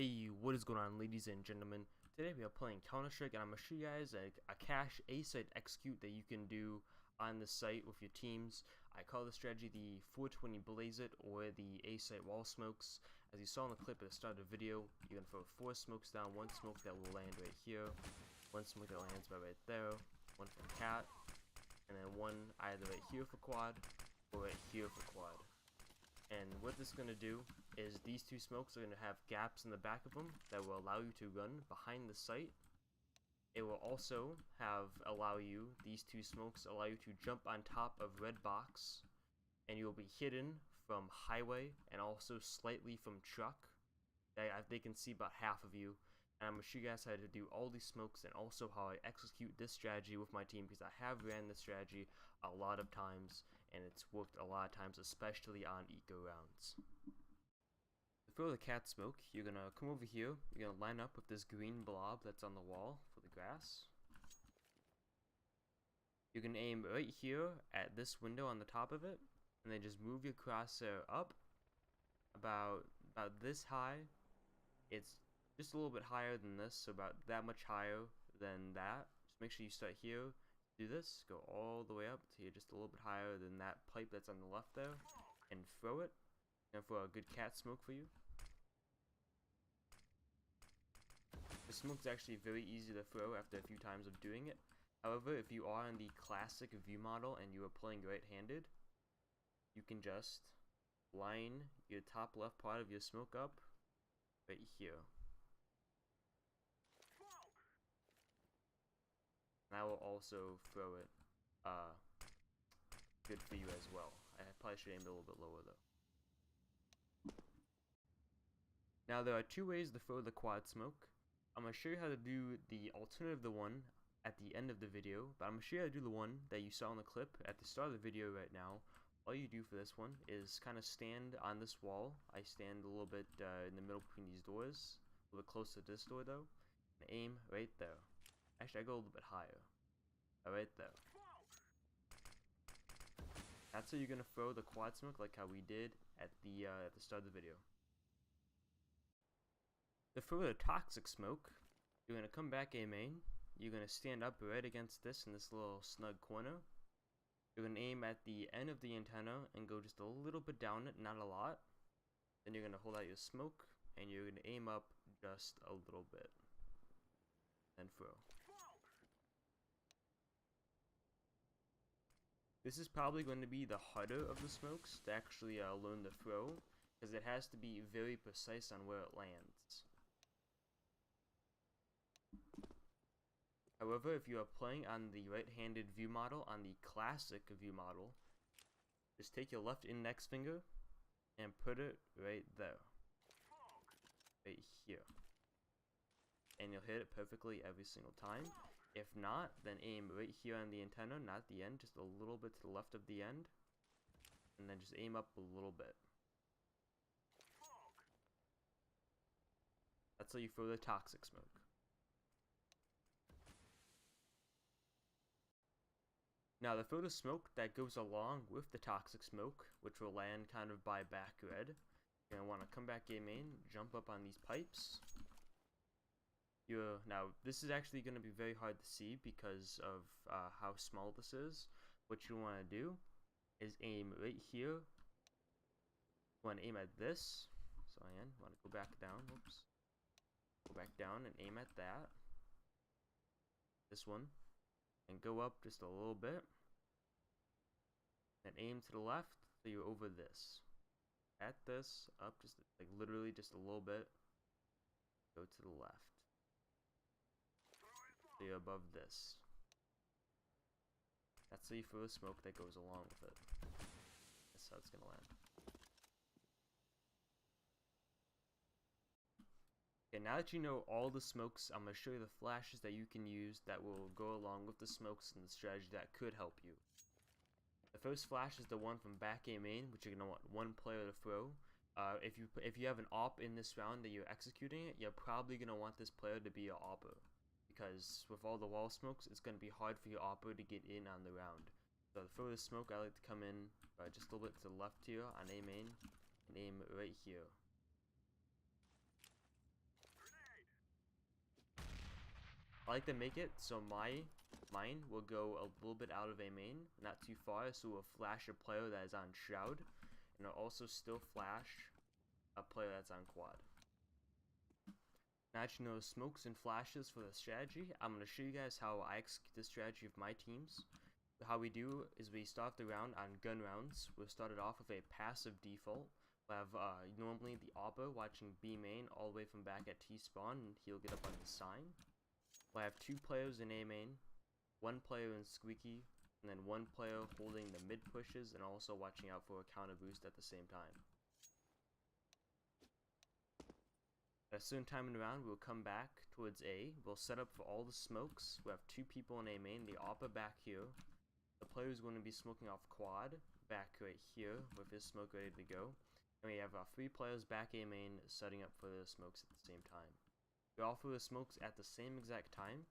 Hey, what is going on, ladies and gentlemen? Today we are playing Counter-Strike, and I'm going to show you guys a cache A-site execute that you can do on the site with your teams. I call this strategy the 420 Blaze It, or the A-site wall smokes. As you saw in the clip at the start of the video, you're going to throw 4 smokes down, 1 smoke that will land right here, 1 smoke that lands right there, 1 for cat, and then 1 either right here for quad, or right here for quad. And what this is going to do is these 2 smokes are going to have gaps in the back of them that will allow you to run behind the site. It will also these 2 smokes allow you to jump on top of red box, and you will be hidden from highway and also slightly from truck. They can see about half of you. And I'm going to show you guys how to do all these smokes and also how I execute this strategy with my team, because I have ran this strategy a lot of times and it's worked a lot of times, especially on eco rounds. To throw the cat smoke, you're going to come over here, you're going to line up with this green blob that's on the wall for the grass. You're going to aim right here at this window on the top of it, and then just move your crosshair up about this high. It's just a little bit higher than this, so about that much higher than that. Just make sure you start here, do this, go all the way up to here, just a little bit higher than that pipe that's on the left there, and throw it. And for a good cat smoke for you. The smoke's actually very easy to throw after a few times of doing it. However, if you are in the classic view model and you are playing right-handed, you can just line your top left part of your smoke up right here. And I will also throw it good for you as well. I probably should aim it a little bit lower though. Now there are 2 ways to throw the quad smoke. I'm going to show you how to do the alternative one at the end of the video, but I'm going to show you how to do the one that you saw in the clip at the start of the video right now. All you do for this one is kind of stand on this wall. I stand a little bit in the middle between these doors, a little bit closer to this door though, and aim right there. Actually, I go a little bit higher. Right there. That's how you're gonna throw the quad smoke, like how we did at the start of the video. To throw the toxic smoke, you're gonna come back A main. You're gonna stand up right against this in this little snug corner. You're gonna aim at the end of the antenna and go just a little bit down it, not a lot. Then you're gonna hold out your smoke and you're gonna aim up just a little bit. Then throw. This is probably going to be the harder of the smokes to actually learn to throw, because it has to be very precise on where it lands. However, if you are playing on the right-handed view model, on the classic view model, just take your left index finger and put it right there. Right here. And you'll hit it perfectly every single time. If not, then aim right here on the antenna, not the end, just a little bit to the left of the end. And then just aim up a little bit. That's how you throw the toxic smoke. Now, to throw the smoke that goes along with the toxic smoke, which will land kind of by back red, you're going to want to come back A main, jump up on these pipes. Now, this is actually going to be very hard to see because of how small this is. What you want to do is aim right here. You want to aim at this. So I want to go back down. Whoops. Go back down and aim at that. This one. And go up just a little bit. Then aim to the left so you're over this. At this, up just like literally just a little bit. Go to the left. So you're above this. That's how you throw the smoke that goes along with it. That's how it's gonna land. Okay, now that you know all the smokes, I'm gonna show you the flashes that you can use that will go along with the smokes and the strategy that could help you. The first flash is the one from back A main, which you're gonna want 1 player to throw. If you have an AWP in this round that you're executing it, you're probably gonna want this player to be an AWPer, because with all the wall smokes, it's gonna be hard for your AWPer to get in on the round. So to throw the smoke, I like to come in just a little bit to the left here on A main and aim right here. I like to make it so mine will go a little bit out of A main, not too far, so it will flash a player that is on Shroud, and it'll also still flash a player that's on Quad. Now that you know smokes and flashes for the strategy, I'm going to show you guys how I execute the strategy of my teams. How we do is we start the round on gun rounds. We'll start it off with a passive default. We'll have normally the Oppo watching B main all the way from back at T spawn, and he'll get up on the sign. We'll have 2 players in A main, 1 player in Squeaky, and then 1 player holding the mid pushes and also watching out for a counter boost at the same time. At a certain time in the round, we'll come back towards A. We'll set up for all the smokes. We'll have 2 people in A main, the Oppa back here. The player is going to be smoking off Quad back right here with his smoke ready to go. And we have 3 players back A main setting up for the smokes at the same time. We all throw the smokes at the same exact time.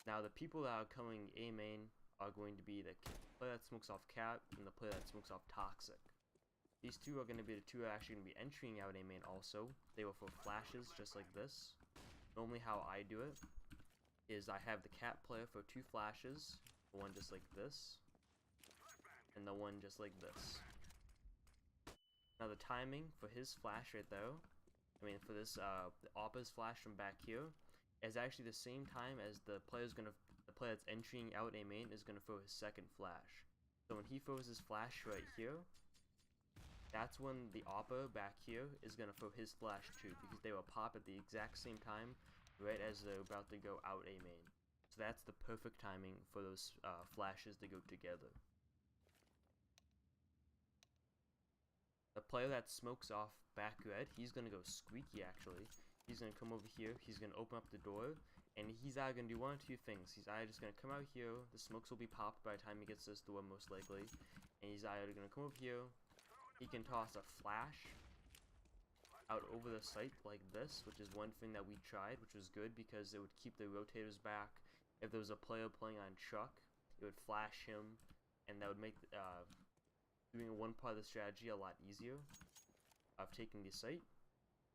Now the people that are coming A main are going to be the player that smokes off Cat and the player that smokes off Toxic. These 2 are going to be the 2 that are actually going to be entering out A main also. They will throw flashes just like this. Normally how I do it is I have the Cat player for 2 flashes, the one just like this, and the one just like this. Now the timing for his flash right there, for this the Oppa's flash from back here, is actually the same time as the player that's entering out A main is gonna throw his second flash. So when he throws his flash right here, that's when the Oppa back here is gonna throw his flash too, because they will pop at the exact same time, right as they're about to go out A main. So that's the perfect timing for those flashes to go together. The player that smokes off back red, he's gonna go Squeaky actually. He's gonna come over here, he's gonna open up the door, and he's either gonna do one of 2 things. He's either just gonna come out here, the smokes will be popped by the time he gets to this door most likely, and he's either gonna come over here, he can toss a flash out over the site like this, which is one thing that we tried, which was good because it would keep the rotators back. If there was a player playing on Chuck, it would flash him, and that would make doing one part of the strategy a lot easier of taking the site.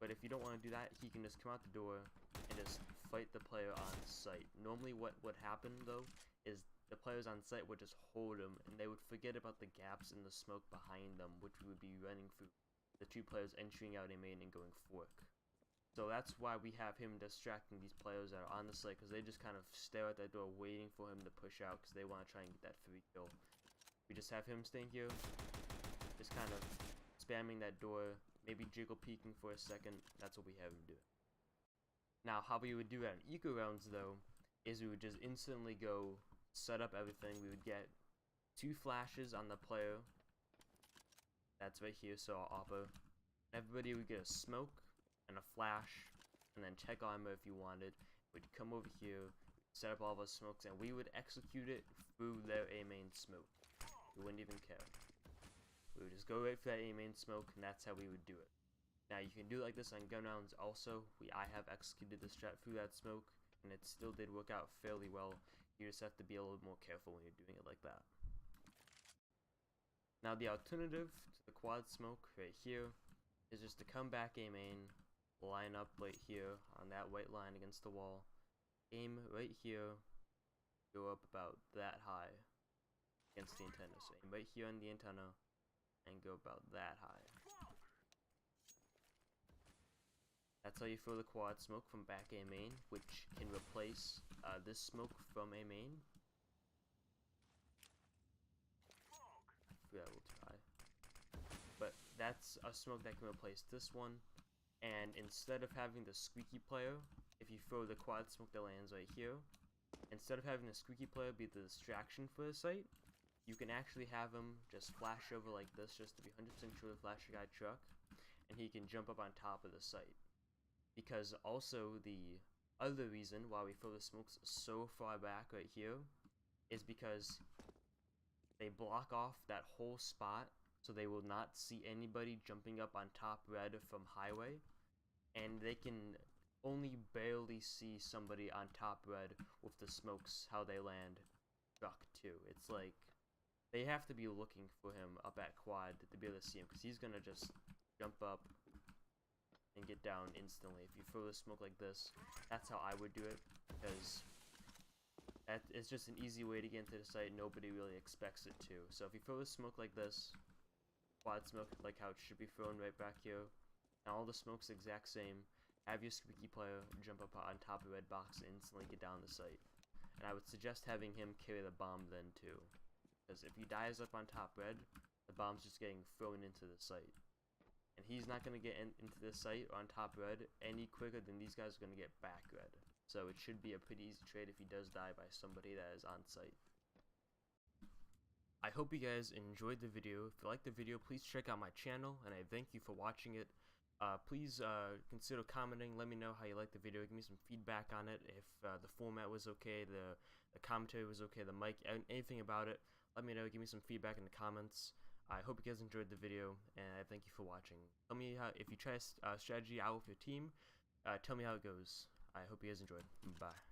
But if you don't want to do that, he can just come out the door and just fight the player on site. Normally what would happen though is the players on site would just hold him, and they would forget about the gaps in the smoke behind them, which we would be running through the 2 players entering out A main and going fork. So that's why we have him distracting these players that are on the site, because they just kind of stare at that door waiting for him to push out because they want to try and get that free kill. We just have him staying here, just kind of spamming that door, maybe jiggle peeking for a second. That's what we have him do. Now how we would do it on eco rounds though is we would just instantly go set up everything. We would get 2 flashes on the player that's right here, so Oppo. Everybody would get a smoke and a flash and then tech armor if you wanted. We'd come over here, set up all of our smokes, and we would execute it through their A main smoke. We wouldn't even care. We would just go right for that A main smoke, and that's how we would do it. Now you can do it like this on gun rounds also. I have executed the strat through that smoke, and it still did work out fairly well. You just have to be a little more careful when you're doing it like that. Now the alternative to the quad smoke right here is just to come back A main, line up right here on that white line against the wall, aim right here, go up about that high against the antenna. So aim right here on the antenna and go about that high. That's how you throw the quad smoke from back A main, which can replace this smoke from A main. Yeah, we'll try. But that's a smoke that can replace this one. And instead of having the Squeaky player, if you throw the quad smoke that lands right here, instead of having the Squeaky player be the distraction for the site, you can actually have him just flash over like this, just to be 100% sure to flash your guy Chuck, and he can jump up on top of the site. Because also the other reason why we throw the smokes so far back right here is because they block off that whole spot, so they will not see anybody jumping up on top red from highway, and they can only barely see somebody on top red with the smokes how they land Chuck too. It's like they have to be looking for him up at quad to be able to see him, because he's gonna just jump up and get down instantly. If you throw the smoke like this, that's how I would do it. because it's just an easy way to get into the site. Nobody really expects it to. So if you throw a smoke like this, quad smoke, like how it should be thrown right back here, and all the smoke's the exact same, have your squeaky player jump up on top of the red box and instantly get down the site. And I would suggest having him carry the bomb then too, because if he dies up on top red, the bomb's just getting thrown into the site. And he's not going to get into the site on top red any quicker than these guys are going to get back red. So it should be a pretty easy trade if he does die by somebody that is on site. I hope you guys enjoyed the video. If you liked the video, please check out my channel, and I thank you for watching it. Please consider commenting. Let me know how you liked the video. Give me some feedback on it. If the format was okay, the commentary was okay, the mic, anything about it, let me know. Give me some feedback in the comments. I hope you guys enjoyed the video, and I thank you for watching. Tell me how, if you try strategy out with your team, tell me how it goes. I hope you guys enjoyed. Bye.